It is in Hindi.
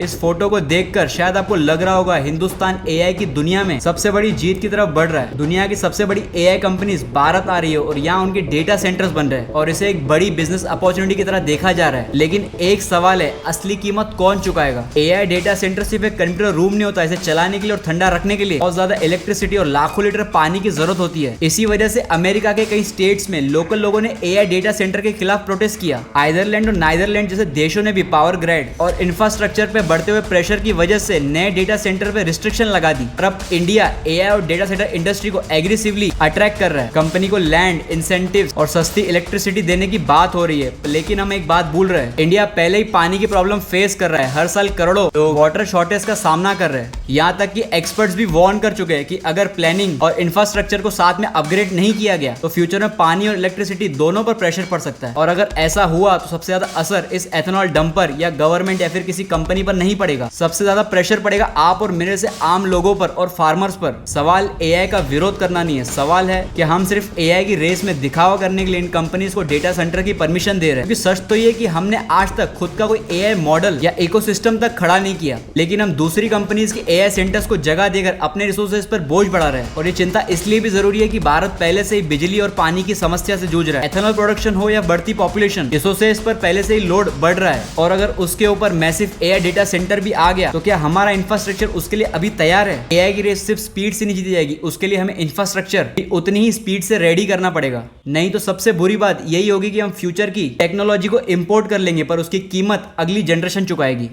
इस फोटो को देखकर शायद आपको लग रहा होगा हिंदुस्तान एआई की दुनिया में सबसे बड़ी जीत की तरफ बढ़ रहा है। दुनिया की सबसे बड़ी एआई कंपनीज भारत आ रही है और यहाँ उनके डेटा सेंटर्स बन रहे हैं और इसे एक बड़ी बिजनेस अपॉर्चुनिटी की तरह देखा जा रहा है। लेकिन एक सवाल है, असली कीमत कौन चुकाएगा? एआई डेटा सेंटर सिर्फ एक कंप्यूटर रूम नहीं होता, इसे चलाने के लिए और ठंडा रखने के लिए बहुत ज्यादा इलेक्ट्रिसिटी और लाखों लीटर पानी की जरूरत होती है। इसी वजह से अमेरिका के कई स्टेट्स में लोकल लोगों ने एआई डेटा सेंटर के खिलाफ प्रोटेस्ट किया। आयरलैंड और नाइदरलैंड जैसे देशों ने भी पावर ग्रिड और इंफ्रास्ट्रक्चर पे बढ़ते हुए प्रेशर की वजह से नए डेटा सेंटर पे रिस्ट्रिक्शन लगा दी और अब इंडिया एआई और डेटा सेंटर इंडस्ट्री को एग्रेसिवली अट्रैक्ट कर रहा है। कंपनी को लैंड, इंसेंटिव्स और सस्ती इलेक्ट्रिसिटी देने की बात हो रही है, लेकिन हम एक बात भूल रहे हैं, इंडिया पहले ही पानी की प्रॉब्लम फेस कर रहा है। हर साल करोड़ों लोग वाटर शॉर्टेज का सामना कर रहे हैं। यहाँ तक कि एक्सपर्ट्स भी वार्न कर चुके हैं कि अगर प्लानिंग और इंफ्रास्ट्रक्चर को साथ में अपग्रेड नहीं किया गया तो फ्यूचर में पानी और इलेक्ट्रिसिटी दोनों पर प्रेशर पड़ सकता है। और अगर ऐसा हुआ तो सबसे ज्यादा असर इस एथेनॉल डंपर या गवर्नमेंट या फिर किसी कंपनी पर नहीं पड़ेगा, सबसे ज्यादा प्रेशर पड़ेगा आप और मेरे से आम लोगों पर और फार्मर्स पर। सवाल एआई का विरोध करना नहीं है, सवाल है कि हम सिर्फ एआई की रेस में दिखावा करने के लिए इन कंपनीज को डेटा सेंटर की परमिशन दे रहे हैं। क्योंकि सच तो ये कि हमने आज तक खुद का कोई एआई मॉडल या इकोसिस्टम तक खड़ा नहीं किया, लेकिन हम दूसरी कंपनीज के एआई सेंटर्स को जगह देकर अपने रिसोर्सेज पर बोझ बढ़ा रहे हैं। और ये चिंता इसलिए भी जरूरी है कि भारत पहले से ही बिजली और पानी की समस्या से जूझ रहा है। एथेनॉल प्रोडक्शन हो या बढ़ती पॉपुलेशन, रिसोर्सेज पर पहले से ही लोड बढ़ रहा है। और अगर उसके ऊपर मैसिव एआई डेटा सेंटर भी आ गया तो क्या हमारा इंफ्रास्ट्रक्चर उसके लिए अभी तैयार है? एआई की रेस सिर्फ स्पीड से नहीं जीती जाएगी, उसके लिए हमें इंफ्रास्ट्रक्चर भी उतनी ही स्पीड से रेडी करना पड़ेगा। नहीं तो सबसे बुरी बात यही होगी कि हम फ्यूचर की टेक्नोलॉजी को इंपोर्ट कर लेंगे पर उसकी कीमत अगली जनरेशन चुकाएगी।